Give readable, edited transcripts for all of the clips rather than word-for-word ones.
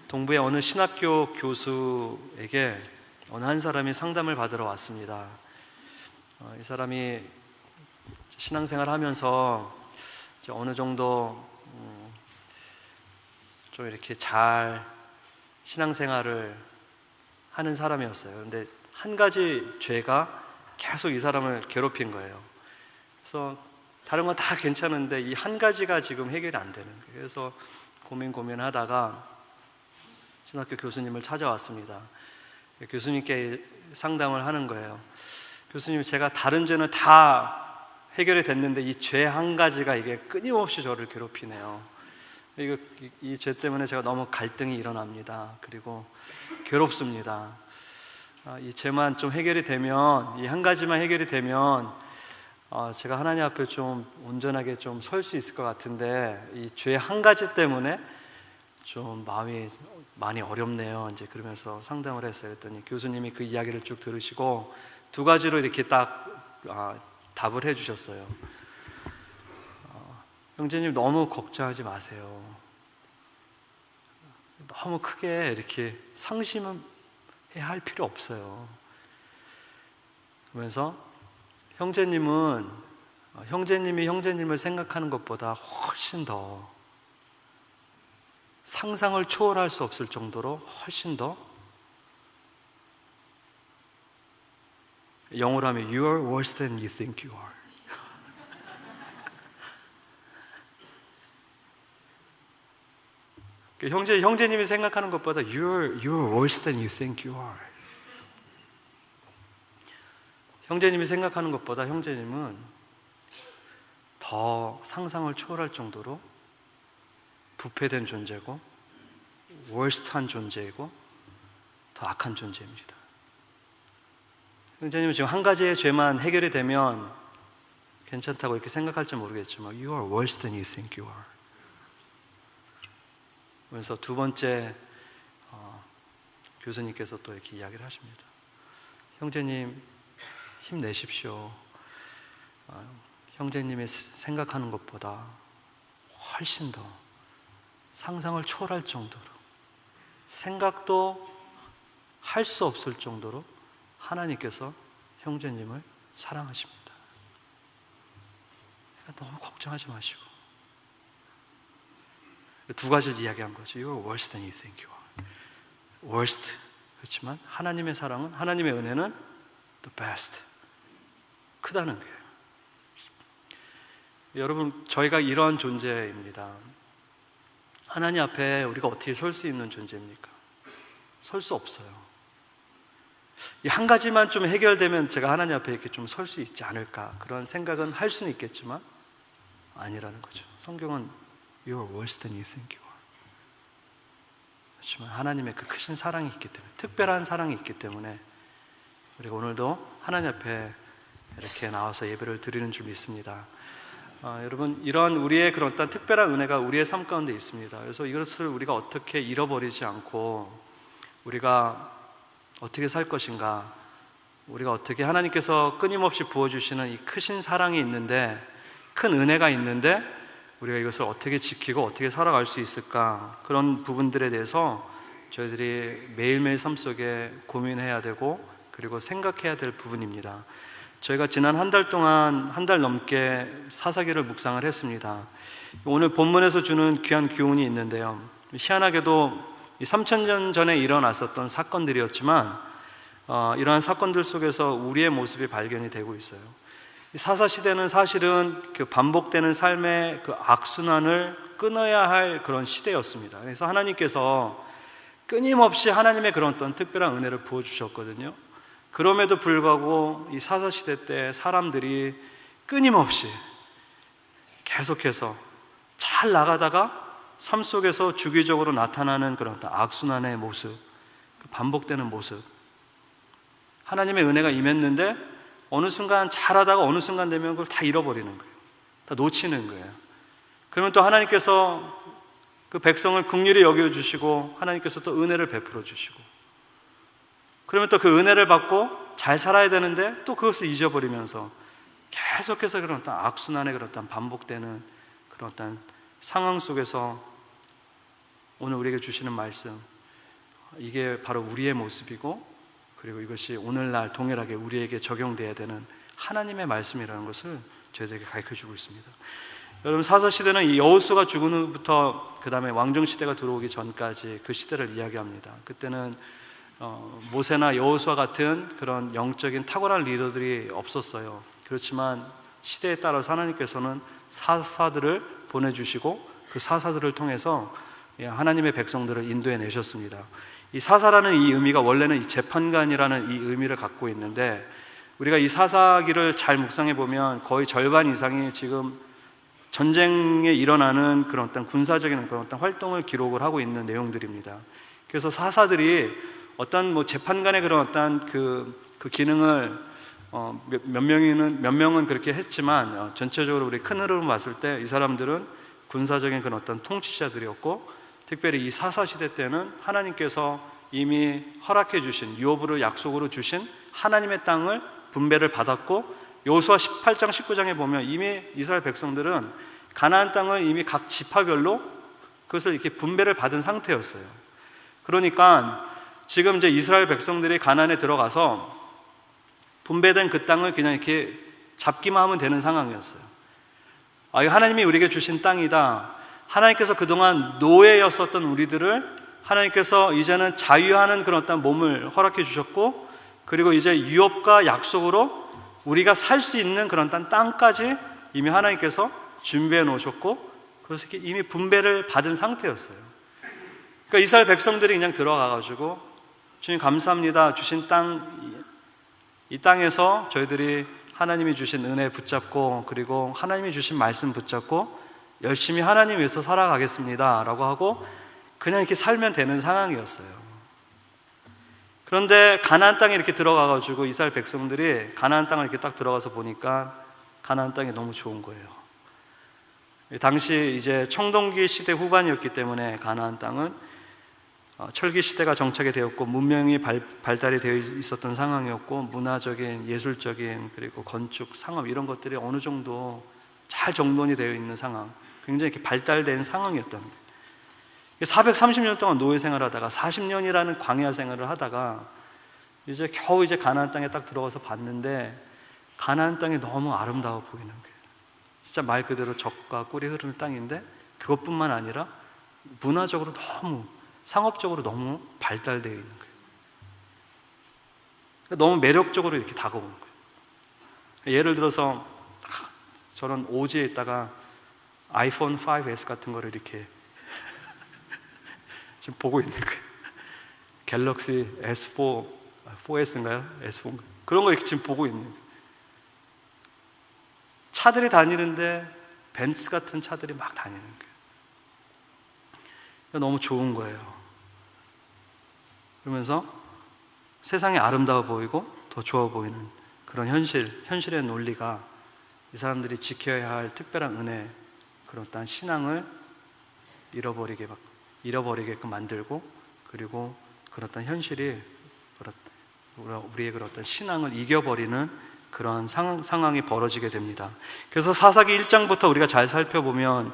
동부의 어느 신학교 교수에게 어느 한 사람이 상담을 받으러 왔습니다. 이 사람이 신앙생활 하면서 어느 정도 좀 이렇게 잘 신앙생활을 하는 사람이었어요. 근데 한 가지 죄가 계속 이 사람을 괴롭힌 거예요. 그래서 다른 건 다 괜찮은데 이 한 가지가 지금 해결이 안 되는 거예요. 그래서 고민하다가 신학교 교수님을 찾아왔습니다. 교수님께 상담을 하는 거예요. 교수님, 제가 다른 죄는 다 해결이 됐는데 이 죄 한 가지가 이게 끊임없이 저를 괴롭히네요. 이 죄 때문에 제가 너무 갈등이 일어납니다. 그리고 괴롭습니다. 이 죄만 좀 해결이 되면, 이 한 가지만 해결이 되면 제가 하나님 앞에 좀 온전하게 좀 설 수 있을 것 같은데 이 죄 한 가지 때문에 좀 마음이 많이 어렵네요. 이제 그러면서 상담을 했어요. 그랬더니 교수님이 그 이야기를 쭉 들으시고 두 가지로 이렇게 딱 답을 해주셨어요. 형제님, 너무 걱정하지 마세요. 너무 크게 이렇게 상심해야 할 필요 없어요. 그러면서 형제님이 형제님을 생각하는 것보다 훨씬 더 상상을 초월할 수 없을 정도로 훨씬 더, 영어로 하면 You are worse than you think you are. 형제님이 생각하는 것보다 You are worse than you think you are. 형제님이 생각하는 것보다 형제님은 더 상상을 초월할 정도로 부패된 존재고 월스트한 존재이고 더 악한 존재입니다. 형제님은 지금 한 가지의 죄만 해결이 되면 괜찮다고 이렇게 생각할지 모르겠지만 You are worse than you think you are. 그래서 두 번째 교수님께서 또 이렇게 이야기를 하십니다. 형제님, 힘내십시오. 형제님이 생각하는 것보다 훨씬 더 상상을 초월할 정도로, 생각도 할 수 없을 정도로 하나님께서 형제님을 사랑하십니다. 그러니까 너무 걱정하지 마시고, 두 가지를 이야기한 거죠. You are worse than you think you are. Worst. 그렇지만 하나님의 사랑은, 하나님의 은혜는 the best. 크다는 거예요. 여러분, 저희가 이러한 존재입니다. 하나님 앞에 우리가 어떻게 설 수 있는 존재입니까? 설 수 없어요. 이 한 가지만 좀 해결되면 제가 하나님 앞에 이렇게 좀 설 수 있지 않을까, 그런 생각은 할 수는 있겠지만 아니라는 거죠. 성경은 You are worse than you think you are. 그렇지만 하나님의 그 크신 사랑이 있기 때문에, 특별한 사랑이 있기 때문에 우리가 오늘도 하나님 앞에 이렇게 나와서 예배를 드리는 줄 믿습니다. 여러분, 이런 우리의 그런 어떤 특별한 은혜가 우리의 삶 가운데 있습니다. 그래서 이것을 우리가 어떻게 잃어버리지 않고 우리가 어떻게 살 것인가, 우리가 어떻게 하나님께서 끊임없이 부어주시는 이 크신 사랑이 있는데, 큰 은혜가 있는데 우리가 이것을 어떻게 지키고 어떻게 살아갈 수 있을까, 그런 부분들에 대해서 저희들이 매일매일 삶 속에 고민해야 되고 그리고 생각해야 될 부분입니다. 저희가 지난 한 달 동안, 한 달 넘게 사사기를 묵상을 했습니다. 오늘 본문에서 주는 귀한 교훈이 있는데요, 희한하게도 3000년 전에 일어났었던 사건들이었지만 이러한 사건들 속에서 우리의 모습이 발견이 되고 있어요. 사사시대는 사실은 그 반복되는 삶의 그 악순환을 끊어야 할 그런 시대였습니다. 그래서 하나님께서 끊임없이 하나님의 그런 어떤 특별한 은혜를 부어주셨거든요. 그럼에도 불구하고 이 사사시대 때 사람들이 끊임없이 계속해서 잘 나가다가 삶 속에서 주기적으로 나타나는 그런 악순환의 모습, 반복되는 모습, 하나님의 은혜가 임했는데 어느 순간 잘하다가 어느 순간 되면 그걸 다 잃어버리는 거예요. 다 놓치는 거예요. 그러면 또 하나님께서 그 백성을 긍휼히 여겨주시고 하나님께서 또 은혜를 베풀어 주시고, 그러면 또 그 은혜를 받고 잘 살아야 되는데 또 그것을 잊어버리면서 계속해서 그런 어떤 악순환의 그런 어떤 반복되는 그런 어떤 상황 속에서 오늘 우리에게 주시는 말씀, 이게 바로 우리의 모습이고, 그리고 이것이 오늘날 동일하게 우리에게 적용돼야 되는 하나님의 말씀이라는 것을 저희들에게 가르쳐주고 있습니다. 여러분, 사사시대는 이 여호수아가 죽은 후부터 그 다음에 왕정시대가 들어오기 전까지 그 시대를 이야기합니다. 그때는 모세나 여호수아 같은 그런 영적인 탁월한 리더들이 없었어요. 그렇지만 시대에 따라서 하나님께서는 사사들을 보내주시고 그 사사들을 통해서 하나님의 백성들을 인도해 내셨습니다. 이 사사라는 이 의미가 원래는 이 재판관이라는 이 의미를 갖고 있는데, 우리가 이 사사기를 잘 묵상해 보면 거의 절반 이상이 지금 전쟁에 일어나는 그런 어떤 군사적인 그런 어떤 활동을 기록을 하고 있는 내용들입니다. 그래서 사사들이 어떤 재판관의 그런 어떤 그 기능을 몇 명은 그렇게 했지만, 전체적으로 우리 큰 흐름을 봤을 때 이 사람들은 군사적인 그런 어떤 통치자들이었고, 특별히 이 사사시대 때는 하나님께서 이미 허락해 주신, 유업으로 약속으로 주신 하나님의 땅을 분배를 받았고, 여호수아 18장 19장에 보면 이미 이스라엘 백성들은 가나안 땅을 이미 각 지파별로 그것을 이렇게 분배를 받은 상태였어요. 그러니까 지금 이제 이스라엘 백성들이 가나안에 들어가서 분배된 그 땅을 그냥 이렇게 잡기만 하면 되는 상황이었어요. 이거 하나님이 우리에게 주신 땅이다. 하나님께서 그동안 노예였었던 우리들을 하나님께서 이제는 자유하는 그런 어떤 몸을 허락해 주셨고, 그리고 이제 유업과 약속으로 우리가 살 수 있는 그런 땅까지 이미 하나님께서 준비해 놓으셨고, 그래서 이미 분배를 받은 상태였어요. 그러니까 이스라엘 백성들이 그냥 들어가가지고 주님 감사합니다, 주신 땅, 이 땅에서 저희들이 하나님이 주신 은혜 붙잡고, 그리고 하나님이 주신 말씀 붙잡고 열심히 하나님 위해서 살아가겠습니다 라고 하고 그냥 이렇게 살면 되는 상황이었어요. 그런데 가나안 땅에 이렇게 들어가가지고 이스라엘 백성들이 가나안 땅을 이렇게 딱 들어가서 보니까 가나안 땅이 너무 좋은 거예요. 당시 이제 청동기 시대 후반이었기 때문에 가나안 땅은 철기 시대가 정착이 되었고 문명이 발달이 되어 있었던 상황이었고, 문화적인, 예술적인, 그리고 건축, 상업 이런 것들이 어느 정도 잘 정돈이 되어 있는 상황, 굉장히 이렇게 발달된 상황이었던 거예요. 430년 동안 노예 생활하다가 40년이라는 광야 생활을 하다가 이제 겨우 이제 가나안 땅에 딱 들어가서 봤는데 가나안 땅이 너무 아름다워 보이는 거예요. 진짜 말 그대로 젖과 꿀이 흐르는 땅인데, 그것뿐만 아니라 문화적으로 너무, 상업적으로 너무 발달되어 있는 거예요. 너무 매력적으로 이렇게 다가오는 거예요. 예를 들어서 저는 오지에 있다가 아이폰 5S 같은 거를 이렇게 지금 보고 있는 거예요. 갤럭시 S4, 4S인가요? S4 그런 거 이렇게 지금 보고 있는 거예요. 차들이 다니는데 벤츠 같은 차들이 막 다니는 거예요. 너무 좋은 거예요. 그러면서 세상이 아름다워 보이고 더 좋아 보이는 그런 현실의 논리가 이 사람들이 지켜야 할 특별한 은혜, 그런 어떤 신앙을 잃어버리게끔 만들고, 그리고 그런 어떤 현실이 우리의 그런 어떤 신앙을 이겨버리는 그런 상황이 벌어지게 됩니다. 그래서 사사기 1장부터 우리가 잘 살펴보면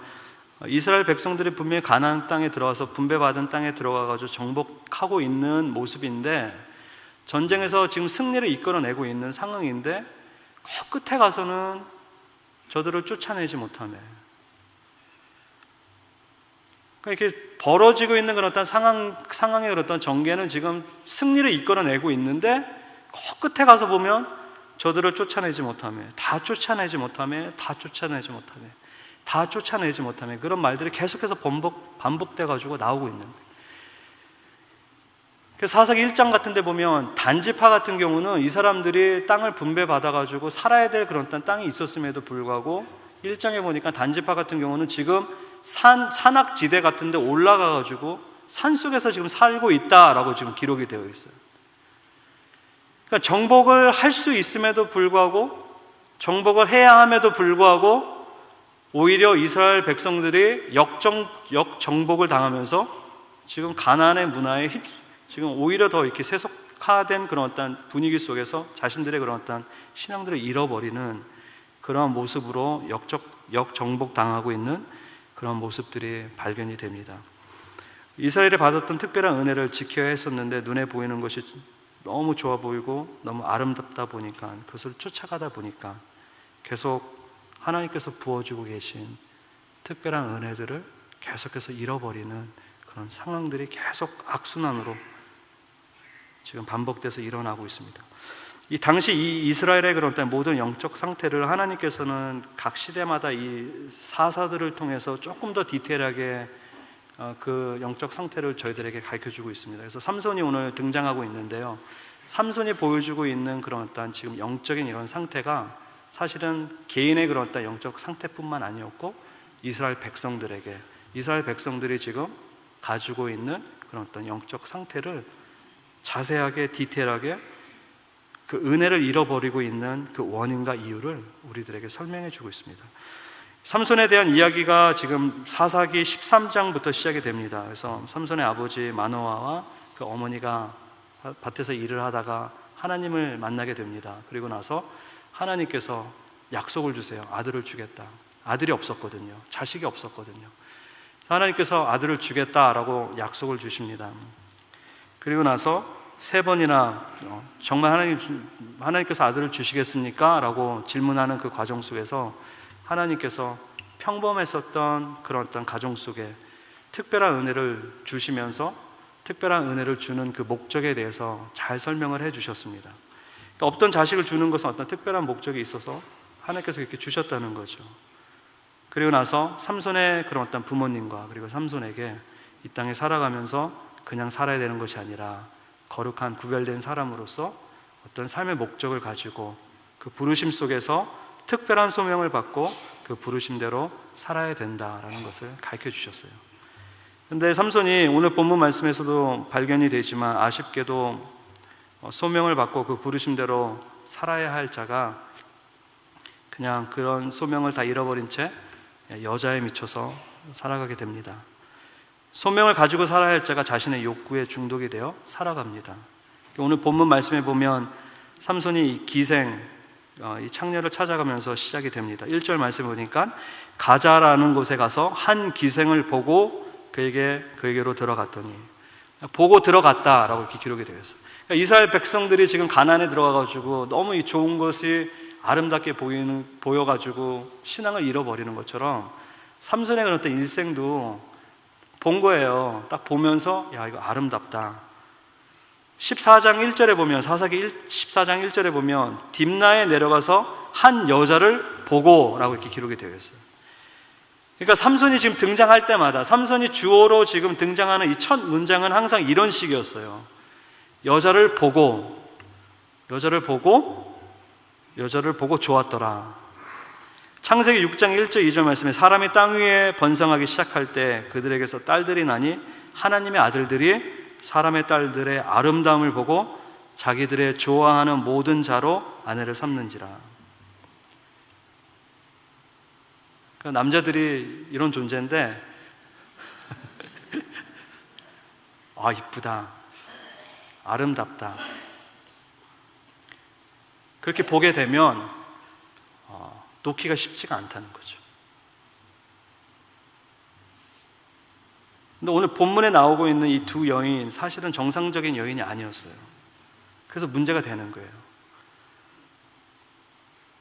이스라엘 백성들이 분명히 가나안 땅에 들어와서 분배받은 땅에 들어가가지고 정복하고 있는 모습인데, 전쟁에서 지금 승리를 이끌어내고 있는 상황인데 끝에 가서는 저들을 쫓아내지 못하며, 이렇게 벌어지고 있는 그런 어떤 상황의 그런 어떤 전개는 지금 승리를 이끌어내고 있는데 끝에 가서 보면 저들을 쫓아내지 못하며, 다 쫓아내지 못하며 그런 말들이 계속해서 반복돼 가지고 나오고 있는 거예요. 그래서 사사기 1장 같은 데 보면 단지파 같은 경우는 이 사람들이 땅을 분배받아 가지고 살아야 될 그런 땅이 있었음에도 불구하고 1장에 보니까 단지파 같은 경우는 지금 산악지대 같은 데 올라가 가지고 산속에서 지금 살고 있다라고 지금 기록이 되어 있어요. 그러니까 정복을 할 수 있음에도 불구하고, 정복을 해야 함에도 불구하고 오히려 이스라엘 백성들이 역정복을 당하면서 지금 가나안의 문화에 지금 오히려 더 이렇게 세속화된 그런 어떤 분위기 속에서 자신들의 그런 어떤 신앙들을 잃어버리는 그런 모습으로 역정복 당하고 있는 그런 모습들이 발견이 됩니다. 이스라엘이 받았던 특별한 은혜를 지켜야 했었는데 눈에 보이는 것이 너무 좋아 보이고 너무 아름답다 보니까, 그것을 쫓아가다 보니까 계속 하나님께서 부어주고 계신 특별한 은혜들을 계속해서 잃어버리는 그런 상황들이 계속 악순환으로 지금 반복돼서 일어나고 있습니다. 이 당시 이 이스라엘의 그런 모든 영적 상태를 하나님께서는 각 시대마다 이 사사들을 통해서 조금 더 디테일하게 그 영적 상태를 저희들에게 가르쳐주고 있습니다. 그래서 삼손이 오늘 등장하고 있는데요, 삼손이 보여주고 있는 그런 어떤 지금 영적인 이런 상태가 사실은 개인의 그런 어떤 영적 상태뿐만 아니었고 이스라엘 백성들이 지금 가지고 있는 그런 어떤 영적 상태를 자세하게 디테일하게 그 은혜를 잃어버리고 있는 그 원인과 이유를 우리들에게 설명해 주고 있습니다. 삼손에 대한 이야기가 지금 사사기 13장부터 시작이 됩니다. 그래서 삼손의 아버지 마노아와 그 어머니가 밭에서 일을 하다가 하나님을 만나게 됩니다. 그리고 나서 하나님께서 약속을 주세요. 아들을 주겠다. 아들이 없었거든요. 자식이 없었거든요. 하나님께서 아들을 주겠다라고 약속을 주십니다. 그리고 나서 3번이나 정말 하나님께서 아들을 주시겠습니까? 라고 질문하는 그 과정 속에서 하나님께서 평범했었던 그런 어떤 가정 속에 특별한 은혜를 주시면서 특별한 은혜를 주는 그 목적에 대해서 잘 설명을 해 주셨습니다. 그러니까 없던 자식을 주는 것은 어떤 특별한 목적이 있어서 하나님께서 이렇게 주셨다는 거죠. 그리고 나서 삼손의 그런 어떤 부모님과 그리고 삼손에게 이 땅에 살아가면서 그냥 살아야 되는 것이 아니라 거룩한 구별된 사람으로서 어떤 삶의 목적을 가지고 그 부르심 속에서 특별한 소명을 받고 그 부르심대로 살아야 된다라는 것을 가르쳐 주셨어요. 그런데 삼손이 오늘 본문 말씀에서도 발견이 되지만 아쉽게도 소명을 받고 그 부르심대로 살아야 할 자가 그냥 그런 소명을 다 잃어버린 채 여자에 미쳐서 살아가게 됩니다. 소명을 가지고 살아야 할 자가 자신의 욕구에 중독이 되어 살아갑니다. 오늘 본문 말씀에 보면 삼손이 이 기생, 이 창녀를 찾아가면서 시작이 됩니다. 1절 말씀에 보니까 가자라는 곳에 가서 한 기생을 보고 그에게로 들어갔더니, 보고 들어갔다라고 이렇게 기록이 되어 있어요. 그러니까 이스라엘 백성들이 지금 가나안에 들어가가지고 너무 이 좋은 것이 아름답게 보여가지고 신앙을 잃어버리는 것처럼 삼손의 그런 어떤 일생도 본 거예요. 딱 보면서 야, 이거 아름답다. 14장 1절에 보면, 사사기 14장 1절에 보면 딥나에 내려가서 한 여자를 보고 라고 이렇게 기록이 되어 있어요. 그러니까 삼손이 지금 등장할 때마다, 삼손이 주어로 지금 등장하는 이 첫 문장은 항상 이런 식이었어요. 여자를 보고 좋았더라. 창세기 6장 1절 2절 말씀에 사람이 땅 위에 번성하기 시작할 때 그들에게서 딸들이 나니 하나님의 아들들이 사람의 딸들의 아름다움을 보고 자기들의 좋아하는 모든 자로 아내를 삼는지라. 그러니까 남자들이 이런 존재인데 아, 이쁘다, 아름답다, 그렇게 보게 되면 놓기가 쉽지가 않다는 거죠. 근데 오늘 본문에 나오고 있는 이 두 여인, 사실은 정상적인 여인이 아니었어요. 그래서 문제가 되는 거예요.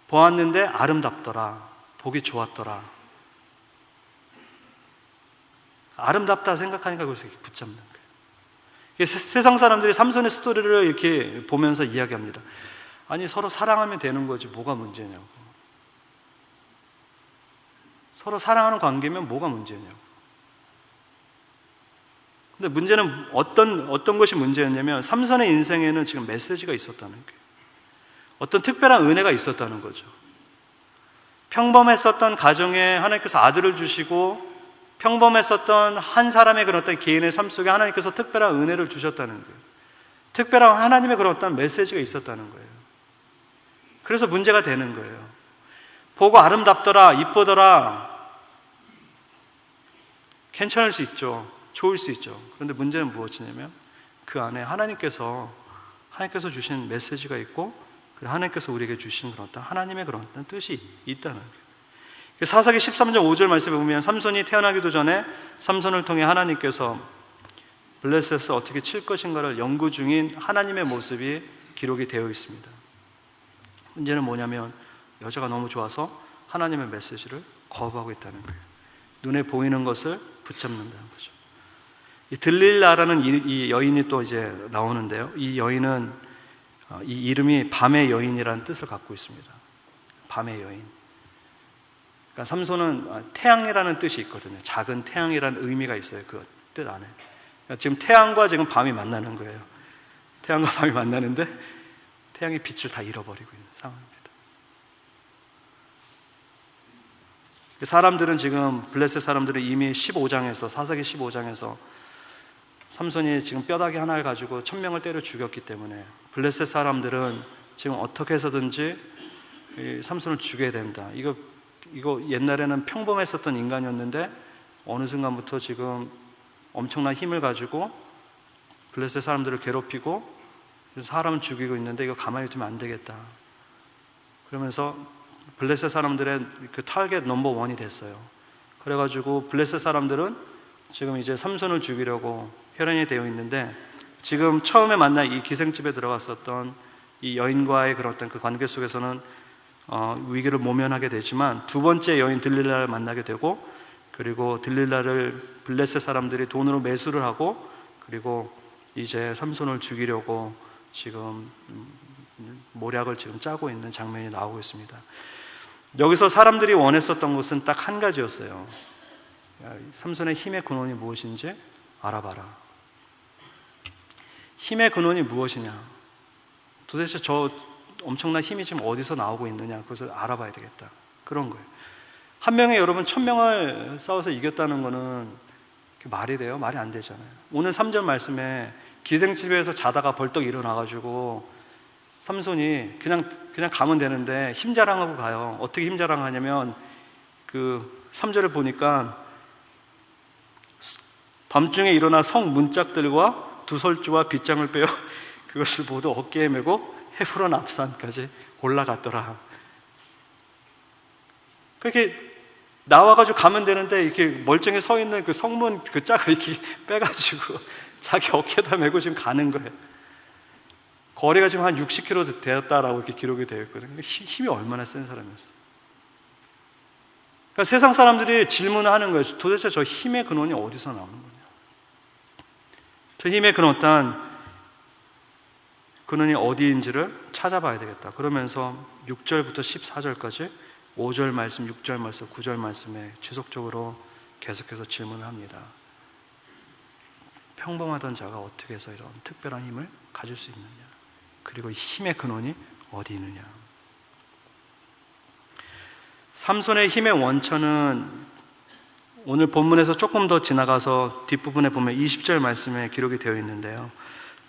보았는데 아름답더라, 보기 좋았더라. 아름답다 생각하니까 거기서 이렇게 붙잡는 거예요. 세상 사람들이 삼손의 스토리를 이렇게 보면서 이야기합니다. 아니, 서로 사랑하면 되는 거지 뭐가 문제냐고. 서로 사랑하는 관계면 뭐가 문제냐고. 근데 문제는 어떤 것이 문제였냐면 삼손의 인생에는 지금 메시지가 있었다는 거예요. 어떤 특별한 은혜가 있었다는 거죠. 평범했었던 가정에 하나님께서 아들을 주시고 평범했었던 한 사람의 그런 어떤 개인의 삶 속에 하나님께서 특별한 은혜를 주셨다는 거예요. 특별한 하나님의 그런 어떤 메시지가 있었다는 거예요. 그래서 문제가 되는 거예요. 보고 아름답더라, 이쁘더라, 괜찮을 수 있죠. 좋을 수 있죠. 그런데 문제는 무엇이냐면 그 안에 하나님께서 주신 메시지가 있고 하나님께서 우리에게 주신 그런 어떤 하나님의 그런 어떤 뜻이 있다는 거예요. 사사기 13장 5절 말씀에 보면 삼손이 태어나기도 전에 삼손을 통해 하나님께서 블레셋을 어떻게 칠 것인가를 연구 중인 하나님의 모습이 기록이 되어 있습니다. 문제는 뭐냐면 여자가 너무 좋아서 하나님의 메시지를 거부하고 있다는 거예요. 눈에 보이는 것을 붙잡는다는 거죠. 이 들릴라라는 이 여인이 또 이제 나오는데요. 이 여인은 이 이름이 밤의 여인이라는 뜻을 갖고 있습니다. 밤의 여인. 그러니까 삼손은 태양이라는 뜻이 있거든요. 작은 태양이라는 의미가 있어요. 그 뜻 안에. 그러니까 지금 태양과 지금 밤이 만나는 거예요. 태양과 밤이 만나는데 태양의 빛을 다 잃어버리고 있는 상황입니다. 사람들은 지금 블레셋 사람들은 이미 15장에서 사사기 15장에서 삼손이 지금 뼈다귀 하나를 가지고 1000명을 때려 죽였기 때문에 블레셋 사람들은 지금 어떻게 해서든지 삼손을 죽여야 된다. 이거 옛날에는 평범했었던 인간이었는데 어느 순간부터 지금 엄청난 힘을 가지고 블레셋 사람들을 괴롭히고 사람을 죽이고 있는데 이거 가만히 두면 안 되겠다. 그러면서 블레셋 사람들의 그 타겟 넘버 원이 됐어요. 그래가지고 블레셋 사람들은 지금 이제 삼손을 죽이려고 혈연이 되어 있는데 지금 처음에 만난 이 기생집에 들어갔었던 이 여인과의 그런 어떤 그 관계 속에서는 위기를 모면하게 되지만 두 번째 여인 들릴라를 만나게 되고 그리고 들릴라를 블레셋 사람들이 돈으로 매수를 하고 그리고 이제 삼손을 죽이려고 지금 모략을 지금 짜고 있는 장면이 나오고 있습니다. 여기서 사람들이 원했었던 것은 딱 한 가지였어요. 삼손의 힘의 근원이 무엇인지 알아봐라. 힘의 근원이 무엇이냐? 도대체 저 엄청난 힘이 지금 어디서 나오고 있느냐? 그것을 알아봐야 되겠다. 그런 거예요. 한 명에 여러분 1000명을 싸워서 이겼다는 거는 말이 돼요? 말이 안 되잖아요. 오늘 3절 말씀에 기생집에서 자다가 벌떡 일어나가지고 삼손이 그냥 가면 되는데 힘자랑하고 가요. 어떻게 힘자랑하냐면 그 3절을 보니까 밤중에 일어나 성 문짝들과 두설주와 빗장을 빼어 그것을 모두 어깨에 메고 헤브론 앞산까지 올라갔더라. 그렇게 나와가지고 가면 되는데 이렇게 멀쩡히 서 있는 그 성문 그 짝을 이렇게 빼가지고 자기 어깨에다 메고 지금 가는 거예요. 거리가 지금 한 60km 되었다라고 이렇게 기록이 되어 있거든요. 힘이 얼마나 센 사람이었어요. 그러니까 세상 사람들이 질문을 하는 거예요. 도대체 저 힘의 근원이 어디서 나오는 거냐? 저 힘의 근원, 어떤 근원이 어디인지를 찾아봐야 되겠다. 그러면서 6절부터 14절까지 5절 말씀, 6절 말씀, 9절 말씀에 지속적으로 계속해서 질문을 합니다. 평범하던 자가 어떻게 해서 이런 특별한 힘을 가질 수 있느냐? 그리고 힘의 근원이 어디 있느냐? 삼손의 힘의 원천은 오늘 본문에서 조금 더 지나가서 뒷부분에 보면 20절 말씀에 기록이 되어 있는데요.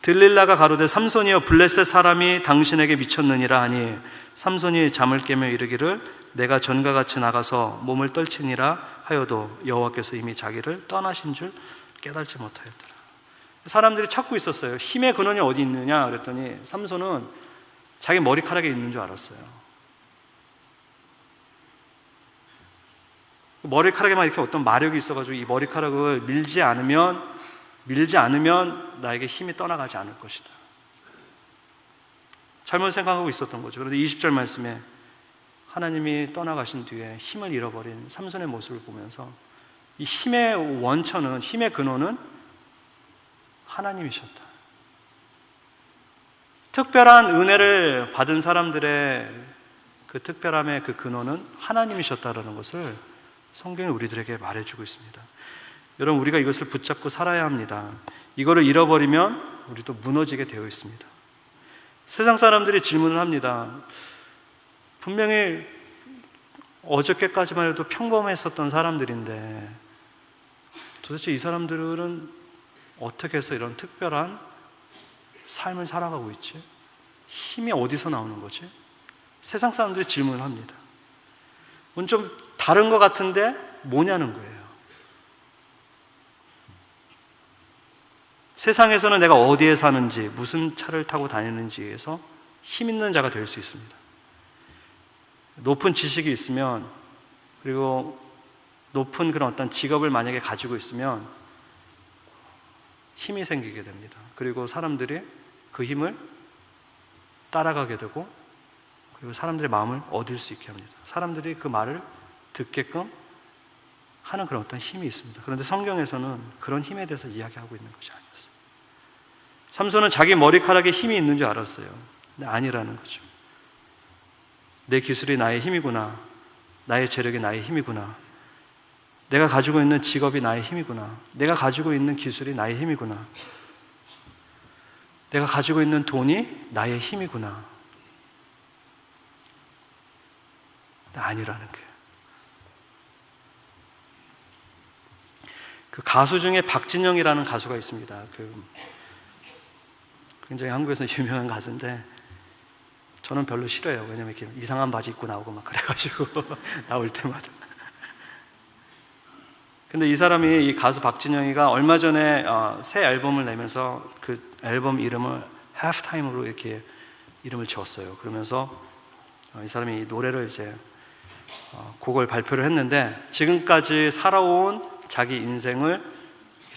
들릴라가 가로되 삼손이여 블레셋 사람이 당신에게 미쳤느니라 하니 삼손이 잠을 깨며 이르기를 내가 전과 같이 나가서 몸을 떨치니라 하여도 여호와께서 이미 자기를 떠나신 줄 깨달지 못하였더라. 사람들이 찾고 있었어요. 힘의 근원이 어디 있느냐 그랬더니 삼손은 자기 머리카락에 있는 줄 알았어요. 머리카락에만 이렇게 어떤 마력이 있어가지고 이 머리카락을 밀지 않으면 나에게 힘이 떠나가지 않을 것이다. 잘못 생각하고 있었던 거죠. 그런데 20절 말씀에 하나님이 떠나가신 뒤에 힘을 잃어버린 삼손의 모습을 보면서 이 힘의 원천은, 힘의 근원은 하나님이셨다. 특별한 은혜를 받은 사람들의 그 특별함의 그 근원은 하나님이셨다라는 것을 성경이 우리들에게 말해주고 있습니다. 여러분, 우리가 이것을 붙잡고 살아야 합니다. 이거를 잃어버리면 우리도 무너지게 되어 있습니다. 세상 사람들이 질문을 합니다. 분명히 어저께까지만 해도 평범했었던 사람들인데 도대체 이 사람들은 어떻게 해서 이런 특별한 삶을 살아가고 있지? 힘이 어디서 나오는 거지? 세상 사람들이 질문을 합니다. 오늘 좀 다른 것 같은데 뭐냐는 거예요. 세상에서는 내가 어디에 사는지, 무슨 차를 타고 다니는지에서 힘 있는 자가 될 수 있습니다. 높은 지식이 있으면, 그리고 높은 그런 어떤 직업을 만약에 가지고 있으면 힘이 생기게 됩니다. 그리고 사람들이 그 힘을 따라가게 되고, 그리고 사람들의 마음을 얻을 수 있게 합니다. 사람들이 그 말을 듣게끔 하는 그런 어떤 힘이 있습니다. 그런데 성경에서는 그런 힘에 대해서 이야기하고 있는 것이 아니었어요. 삼손은 자기 머리카락에 힘이 있는 줄 알았어요. 근데 아니라는 거죠. 내 기술이 나의 힘이구나. 나의 재력이 나의 힘이구나. 내가 가지고 있는 직업이 나의 힘이구나. 내가 가지고 있는 기술이 나의 힘이구나. 내가 가지고 있는 돈이 나의 힘이구나. 아니라는 거예요. 그 가수 중에 박진영이라는 가수가 있습니다. 굉장히 한국에서 유명한 가수인데 저는 별로 싫어요. 왜냐면 이렇게 이상한 바지 입고 나오고 막 그래가지고 나올 때마다. 근데 이 사람이, 이 가수 박진영이가 얼마 전에 새 앨범을 내면서 그 앨범 이름을 Halftime으로 이렇게 이름을 지었어요. 그러면서 이 사람이 이 노래를 이제 곡을 발표를 했는데 지금까지 살아온 자기 인생을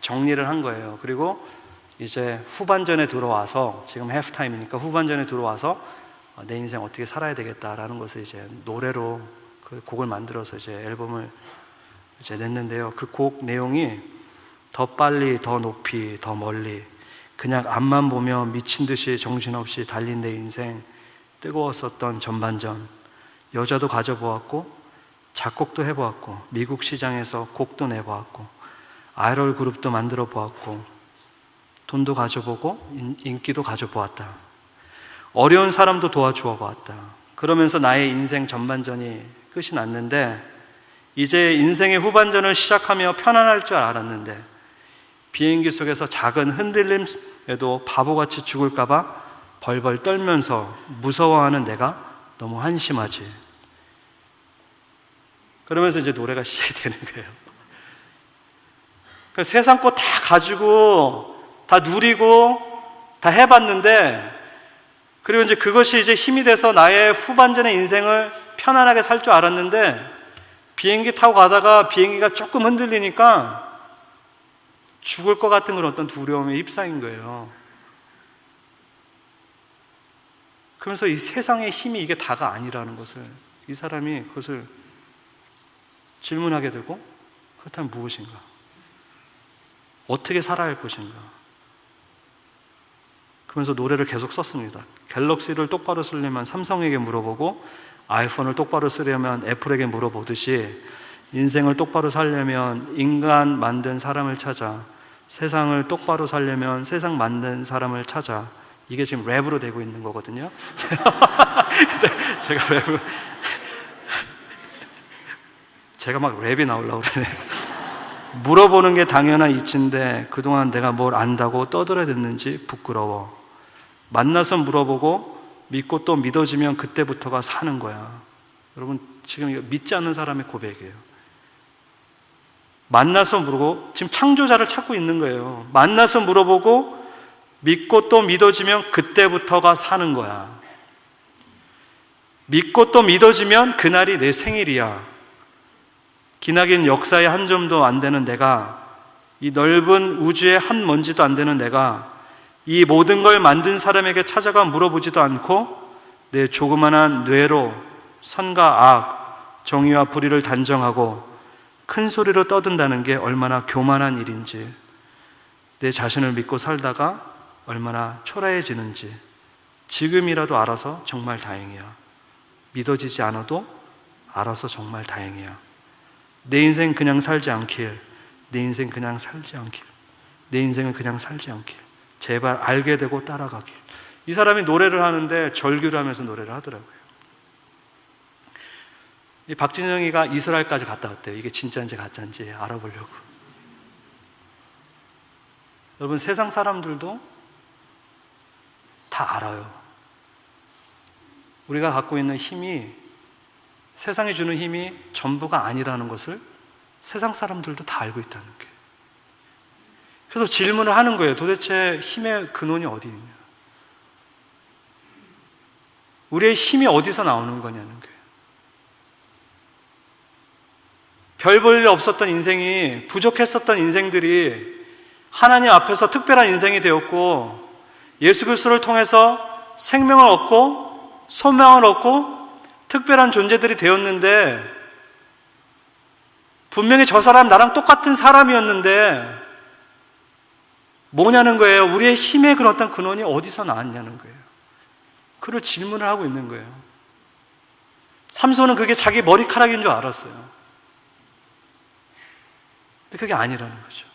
정리를 한 거예요. 그리고 이제 후반전에 들어와서, 지금 Halftime이니까 후반전에 들어와서 내 인생 어떻게 살아야 되겠다라는 것을 이제 노래로 그 곡을 만들어서 이제 앨범을 이제 냈는데요. 그 곡 내용이 더 빨리, 더 높이, 더 멀리, 그냥 앞만 보며 미친 듯이 정신없이 달린 내 인생, 뜨거웠었던 전반전, 여자도 가져보았고 작곡도 해보았고 미국 시장에서 곡도 내보았고 아이돌 그룹도 만들어 보았고 돈도 가져보고 인기도 가져보았다. 어려운 사람도 도와주어 보았다. 그러면서 나의 인생 전반전이 끝이 났는데 이제 인생의 후반전을 시작하며 편안할 줄 알았는데 비행기 속에서 작은 흔들림에도 바보같이 죽을까봐 벌벌 떨면서 무서워하는 내가 너무 한심하지. 그러면서 이제 노래가 시작이 되는 거예요. 그러니까 세상 거 다 가지고 다 누리고 다 해봤는데, 그리고 이제 그것이 이제 힘이 돼서 나의 후반전의 인생을 편안하게 살 줄 알았는데 비행기 타고 가다가 비행기가 조금 흔들리니까 죽을 것 같은 그런 어떤 두려움에 휩싸인 거예요. 그러면서 이 세상의 힘이 이게 다가 아니라는 것을, 이 사람이 그것을 질문하게 되고, 그렇다면 무엇인가? 어떻게 살아야 할 것인가? 그러면서 노래를 계속 썼습니다. 갤럭시를 똑바로 쓰려면 삼성에게 물어보고 아이폰을 똑바로 쓰려면 애플에게 물어보듯이 인생을 똑바로 살려면 인간 만든 사람을 찾아, 세상을 똑바로 살려면 세상 만든 사람을 찾아. 이게 지금 랩으로 되고 있는 거거든요. 근데 제가 막 랩이 나오려고 그러네요. 물어보는 게 당연한 이치인데 그동안 내가 뭘 안다고 떠들어댔는지 부끄러워. 만나서 물어보고 믿고 또 믿어지면 그때부터가 사는 거야. 여러분, 지금 이거 믿지 않는 사람의 고백이에요. 만나서 물어보고, 지금 창조자를 찾고 있는 거예요. 만나서 물어보고 믿고 또 믿어지면 그때부터가 사는 거야. 믿고 또 믿어지면 그날이 내 생일이야. 기나긴 역사의 한 점도 안 되는 내가, 이 넓은 우주의 한 먼지도 안 되는 내가 이 모든 걸 만든 사람에게 찾아가 물어보지도 않고 내 조그만한 뇌로 선과 악, 정의와 불의를 단정하고 큰 소리로 떠든다는 게 얼마나 교만한 일인지, 내 자신을 믿고 살다가 얼마나 초라해지는지 지금이라도 알아서 정말 다행이야. 믿어지지 않아도 알아서 정말 다행이야. 내 인생 그냥 살지 않길, 내 인생 그냥 살지 않길, 내 인생을 그냥 살지 않길, 제발 알게 되고 따라가길. 이 사람이 노래를 하는데 절규를 하면서 노래를 하더라고요. 이 박진영이가 이스라엘까지 갔다 왔대요. 이게 진짜인지 가짜인지 알아보려고. 여러분, 세상 사람들도 다 알아요. 우리가 갖고 있는 힘이, 세상이 주는 힘이 전부가 아니라는 것을 세상 사람들도 다 알고 있다는 게. 그래서 질문을 하는 거예요. 도대체 힘의 근원이 어디 있냐? 우리의 힘이 어디서 나오는 거냐는 거예요. 별 볼 일 없었던 인생이, 부족했었던 인생들이 하나님 앞에서 특별한 인생이 되었고 예수 그리스도를 통해서 생명을 얻고 소명을 얻고 특별한 존재들이 되었는데, 분명히 저 사람 나랑 똑같은 사람이었는데 뭐냐는 거예요. 우리의 힘의 그런 어떤 근원이 어디서 나왔냐는 거예요. 그걸 질문을 하고 있는 거예요. 삼손은 그게 자기 머리카락인 줄 알았어요. 근데 그게 아니라는 거죠.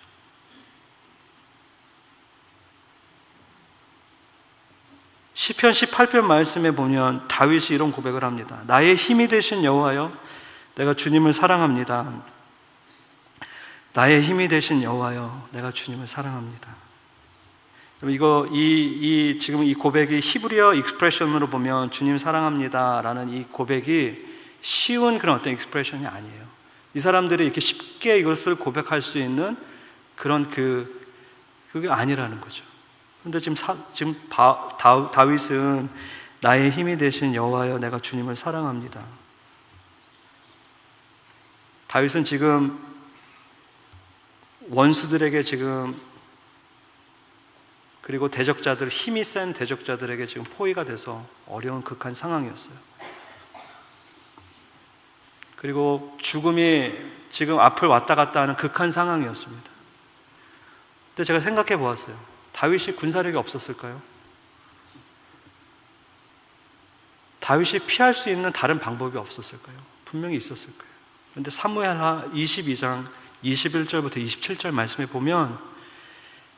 시편 18편 말씀에 보면 다윗이 이런 고백을 합니다. 나의 힘이 되신 여호와여, 내가 주님을 사랑합니다. 나의 힘이 되신 여호와여, 내가 주님을 사랑합니다. 지금 이 고백이 히브리어 익스프레션으로 보면 주님 사랑합니다라는 이 고백이 쉬운 그런 어떤 익스프레션이 아니에요. 이 사람들이 이렇게 쉽게 이것을 고백할 수 있는 그런 그게 아니라는 거죠. 그런데 지금 다윗은 나의 힘이 되신 여호와여, 내가 주님을 사랑합니다. 다윗은 지금 원수들에게 그리고 대적자들, 힘이 센 대적자들에게 지금 포위가 돼서 어려운 극한 상황이었어요. 그리고 죽음이 지금 앞을 왔다 갔다 하는 극한 상황이었습니다. 근데 제가 생각해 보았어요. 다윗이 군사력이 없었을까요? 다윗이 피할 수 있는 다른 방법이 없었을까요? 분명히 있었을 거예요. 그런데 사무엘하 22장 21절부터 27절 말씀에 보면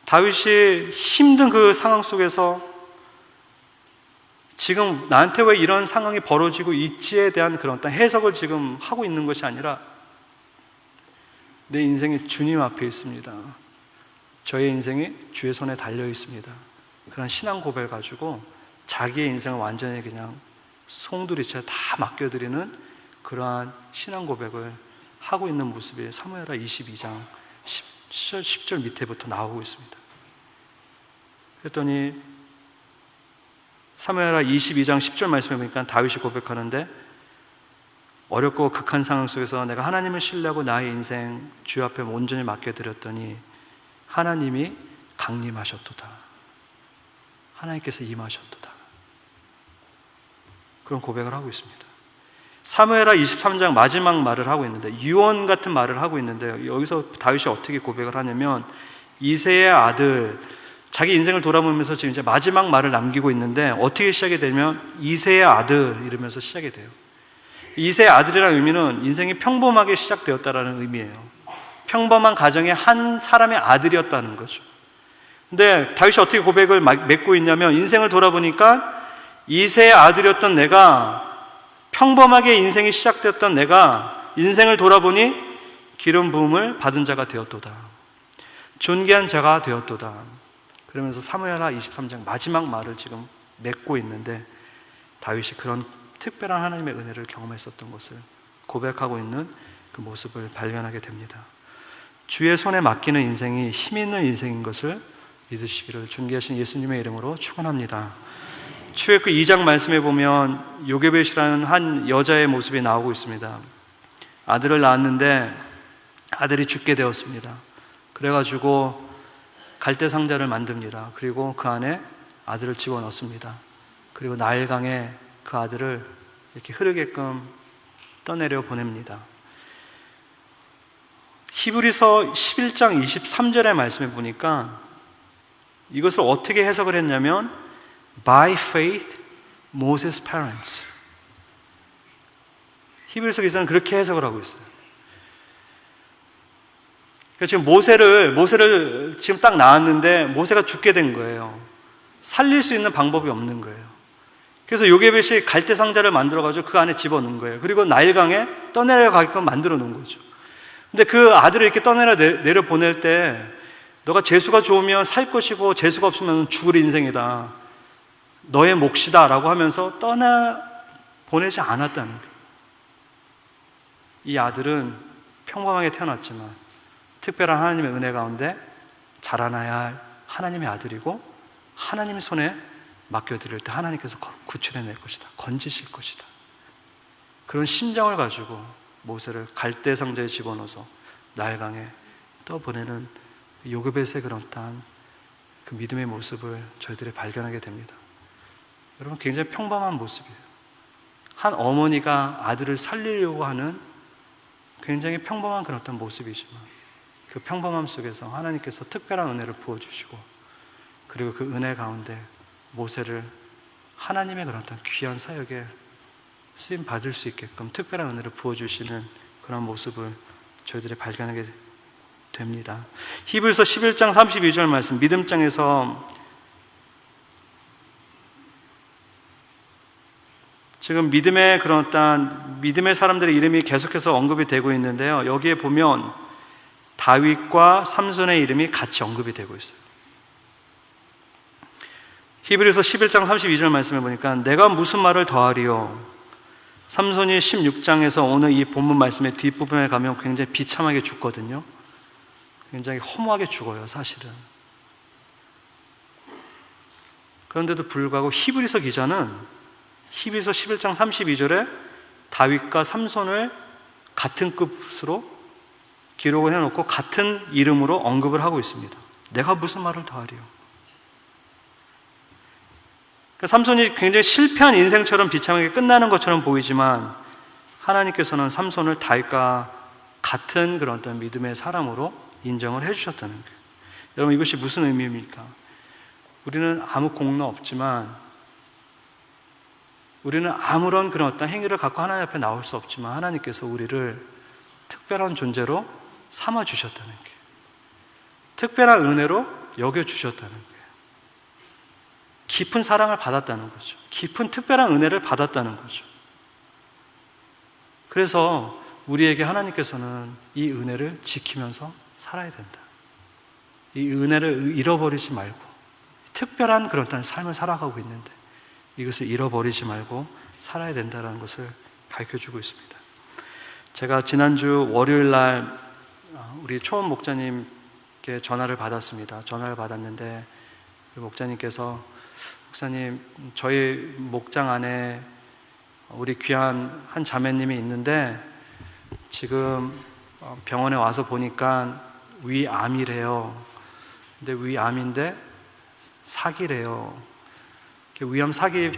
다윗이 힘든 그 상황 속에서 지금 나한테 왜 이런 상황이 벌어지고 있지에 대한 그런 어떤 해석을 지금 하고 있는 것이 아니라 내 인생이 주님 앞에 있습니다. 저의 인생이 주의 손에 달려 있습니다. 그런 신앙 고백을 가지고 자기의 인생을 완전히 그냥 송두리째 다 맡겨드리는 그러한 신앙 고백을 하고 있는 모습이 사무엘하 22장 10절 밑에부터 나오고 있습니다. 그랬더니 사무엘하 22장 10절 말씀해 보니까 다윗이 고백하는데, 어렵고 극한 상황 속에서 내가 하나님을 신뢰하고 나의 인생 주 앞에 온전히 맡겨드렸더니 하나님이 강림하셨도다. 하나님께서 임하셨도다. 그런 고백을 하고 있습니다. 사무엘하 23장 마지막 말을 하고 있는데, 유언 같은 말을 하고 있는데, 여기서 다윗이 어떻게 고백을 하냐면, 이새의 아들, 자기 인생을 돌아보면서 지금 이제 마지막 말을 남기고 있는데, 어떻게 시작이 되면 이새의 아들 이러면서 시작이 돼요. 이새의 아들이라는 의미는 인생이 평범하게 시작되었다라는 의미예요. 평범한 가정의 한 사람의 아들이었다는 거죠. 근데 다윗이 어떻게 고백을 맺고 있냐면, 인생을 돌아보니까 이새의 아들이었던 내가, 평범하게 인생이 시작되었던 내가 인생을 돌아보니 기름 부음을 받은 자가 되었도다. 존귀한 자가 되었도다. 그러면서 사무엘하 23장 마지막 말을 지금 맺고 있는데, 다윗이 그런 특별한 하나님의 은혜를 경험했었던 것을 고백하고 있는 그 모습을 발견하게 됩니다. 주의 손에 맡기는 인생이 힘 있는 인생인 것을 믿으시기를 존귀하신 예수님의 이름으로 축원합니다. 출애굽 2장 말씀에 보면 요게벳이라는 한 여자의 모습이 나오고 있습니다. 아들을 낳았는데 아들이 죽게 되었습니다. 그래가지고 갈대 상자를 만듭니다. 그리고 그 안에 아들을 집어넣습니다. 그리고 나일강에 그 아들을 이렇게 흐르게끔 떠내려 보냅니다. 히브리서 11장 23절의 말씀에 보니까 이것을 어떻게 해석을 했냐면, By faith, Moses' parents. 히브리서 기사는 그렇게 해석을 하고 있어요. 그러니까 지금 모세를 지금 딱 낳았는데 모세가 죽게 된 거예요. 살릴 수 있는 방법이 없는 거예요. 그래서 요게벳이 갈대 상자를 만들어가지고 그 안에 집어넣은 거예요. 그리고 나일강에 떠내려가게끔 만들어 놓은 거죠. 근데 그 아들을 이렇게 내려 보낼 때, 너가 재수가 좋으면 살 것이고 재수가 없으면 죽을 인생이다, 너의 몫이다 라고 하면서 보내지 않았다는 거예요. 이 아들은 평범하게 태어났지만 특별한 하나님의 은혜 가운데 자라나야 할 하나님의 아들이고, 하나님의 손에 맡겨드릴 때 하나님께서 구출해낼 것이다, 건지실 것이다, 그런 심정을 가지고 모세를 갈대 상자에 집어넣어서 나일강에 떠보내는 요굣의 그런 어떤 그 믿음의 모습을 저희들이 발견하게 됩니다. 여러분, 굉장히 평범한 모습이에요. 한 어머니가 아들을 살리려고 하는 굉장히 평범한 그런 어떤 모습이지만, 그 평범함 속에서 하나님께서 특별한 은혜를 부어주시고, 그리고 그 은혜 가운데 모세를 하나님의 그런 어떤 귀한 사역에 쓰임 받을 수 있게끔 특별한 은혜를 부어주시는 그런 모습을 저희들이 발견하게 됩니다. 히브리서 11장 32절 말씀, 믿음장에서 지금 믿음의 그런 어떤 믿음의 사람들의 이름이 계속해서 언급이 되고 있는데요, 여기에 보면 다윗과 삼손의 이름이 같이 언급이 되고 있어요. 히브리서 11장 32절 말씀에 보니까 내가 무슨 말을 더하리요? 삼손이 16장에서 오늘 이 본문 말씀의 뒷부분에 가면 굉장히 비참하게 죽거든요. 굉장히 허무하게 죽어요, 사실은. 그런데도 불구하고 히브리서 기자는 히브리서 11장 32절에 다윗과 삼손을 같은 급으로 기록을 해놓고 같은 이름으로 언급을 하고 있습니다. 내가 무슨 말을 더하리요? 그러니까 삼손이 굉장히 실패한 인생처럼 비참하게 끝나는 것처럼 보이지만, 하나님께서는 삼손을 다윗과 같은 그런 어떤 믿음의 사람으로 인정을 해주셨다는 거예요. 여러분, 이것이 무슨 의미입니까? 우리는 아무 공로 없지만, 우리는 아무런 그런 어떤 행위를 갖고 하나님 앞에 나올 수 없지만, 하나님께서 우리를 특별한 존재로 삼아주셨다는 거예요. 특별한 은혜로 여겨주셨다는 거예요. 깊은 사랑을 받았다는 거죠. 깊은 특별한 은혜를 받았다는 거죠. 그래서 우리에게 하나님께서는 이 은혜를 지키면서 살아야 된다. 이 은혜를 잃어버리지 말고, 특별한 그런 삶을 살아가고 있는데 이것을 잃어버리지 말고 살아야 된다는 것을 가르쳐주고 있습니다. 제가 지난주 월요일 날 우리 초원 목자님께 전화를 받았습니다. 전화를 받았는데 그 목자님께서, 목사님, 저희 목장 안에 우리 귀한 한 자매님이 있는데 지금 병원에 와서 보니까 위암이래요. 근데 위암인데 사기래요. 위암 사기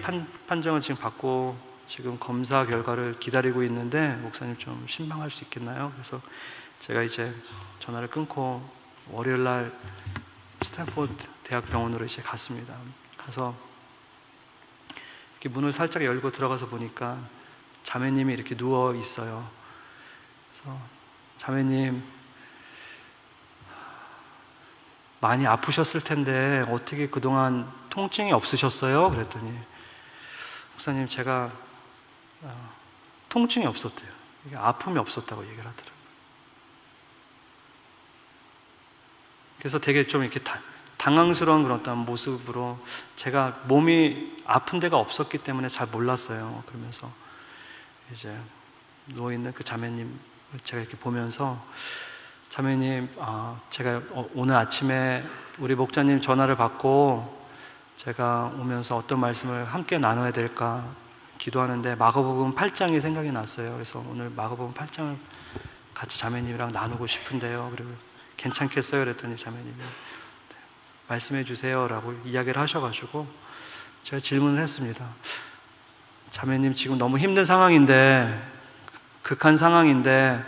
판정을 지금 받고 지금 검사 결과를 기다리고 있는데 목사님 좀 신방할 수 있겠나요? 그래서 제가 이제 전화를 끊고 월요일 날 스탠포드 대학병원으로 이제 갔습니다. 가서 이렇게 문을 살짝 열고 들어가서 보니까 자매님이 이렇게 누워 있어요. 그래서 자매님, 많이 아프셨을 텐데 어떻게 그동안 통증이 없으셨어요? 그랬더니, 목사님, 제가 통증이 없었대요. 아픔이 없었다고 얘기를 하더라고요. 그래서 되게 좀 이렇게 당황스러운 그런 어떤 모습으로, 제가 몸이 아픈 데가 없었기 때문에 잘 몰랐어요. 그러면서 이제 누워있는 그 자매님을 제가 이렇게 보면서, 자매님, 제가 오늘 아침에 우리 목자님 전화를 받고 제가 오면서 어떤 말씀을 함께 나눠야 될까 기도하는데 마가복음 8장이 생각이 났어요. 그래서 오늘 마가복음 8장을 같이 자매님이랑 나누고 싶은데요. 그리고 괜찮겠어요? 그랬더니 자매님이 말씀해 주세요 라고 이야기를 하셔가지고 제가 질문을 했습니다. 자매님, 지금 너무 힘든 상황인데, 극한 상황인데,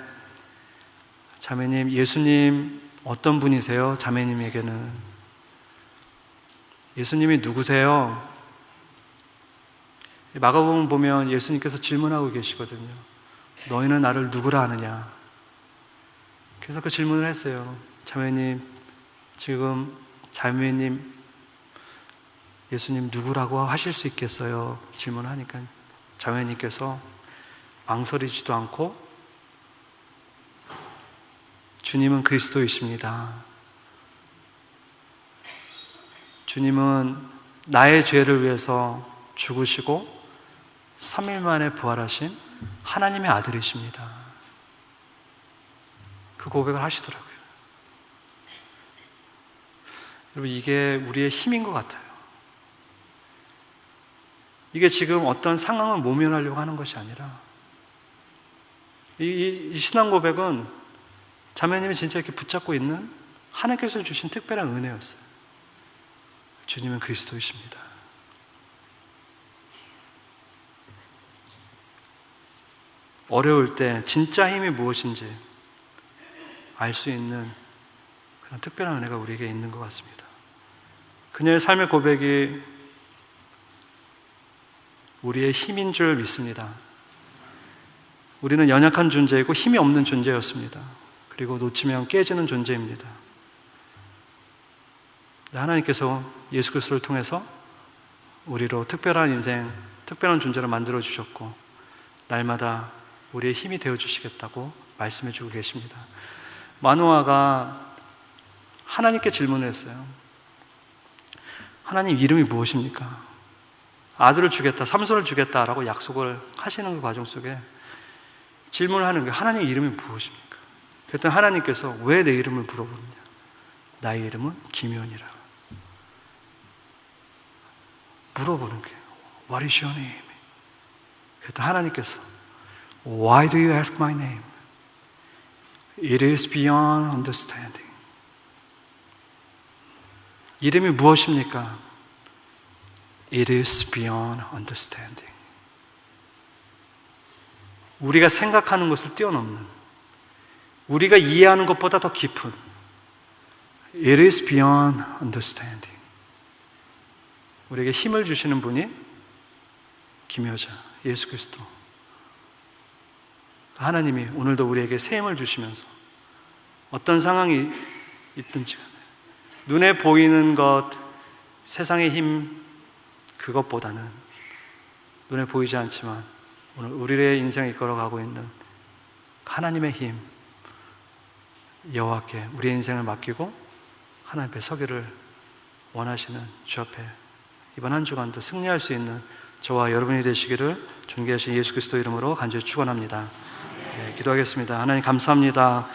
자매님, 예수님 어떤 분이세요? 자매님에게는 예수님이 누구세요? 마가복음 보면 예수님께서 질문하고 계시거든요. 너희는 나를 누구라 하느냐? 그래서 그 질문을 했어요. 자매님, 지금 자매님 예수님 누구라고 하실 수 있겠어요? 질문하니까 자매님께서 망설이지도 않고, 주님은 그리스도이십니다. 주님은 나의 죄를 위해서 죽으시고 3일 만에 부활하신 하나님의 아들이십니다. 그 고백을 하시더라고요. 여러분, 이게 우리의 힘인 것 같아요. 이게 지금 어떤 상황을 모면하려고 하는 것이 아니라, 이 신앙 고백은 자매님이 진짜 이렇게 붙잡고 있는 하나님께서 주신 특별한 은혜였어요. 주님은 그리스도이십니다. 어려울 때 진짜 힘이 무엇인지 알 수 있는 그런 특별한 은혜가 우리에게 있는 것 같습니다. 그녀의 삶의 고백이 우리의 힘인 줄 믿습니다. 우리는 연약한 존재이고 힘이 없는 존재였습니다. 그리고 놓치면 깨지는 존재입니다. 하나님께서 예수 그리스도를 통해서 우리로 특별한 인생, 특별한 존재로 만들어 주셨고 날마다 우리의 힘이 되어 주시겠다고 말씀해 주고 계십니다. 마노아가 하나님께 질문을 했어요. 하나님, 이름이 무엇입니까? 아들을 주겠다, 삼손을 주겠다라고 약속을 하시는 그 과정 속에 질문을 하는 거예요. 하나님 이름이 무엇입니까? 그랬더니 하나님께서 왜 내 이름을 물어보느냐? 나의 이름은 기면이라. 물어보는 거예요. What is your name? 그랬더니 하나님께서 Why do you ask my name? It is beyond understanding. 이름이 무엇입니까? It is beyond understanding. 우리가 생각하는 것을 뛰어넘는, 우리가 이해하는 것보다 더 깊은 It is beyond understanding. 우리에게 힘을 주시는 분이 기묘자 예수 그리스도. 하나님이 오늘도 우리에게 새 힘을 주시면서 어떤 상황이 있든지 눈에 보이는 것, 세상의 힘, 그것보다는 눈에 보이지 않지만 오늘 우리의 인생을 이끌어가고 있는 하나님의 힘, 여호와께 우리의 인생을 맡기고 하나님 앞에 서기를 원하시는 주 앞에 이번 한 주간도 승리할 수 있는 저와 여러분이 되시기를 존귀하신 예수 그리스도 이름으로 간절히 축원합니다. 네, 기도하겠습니다. 하나님 감사합니다.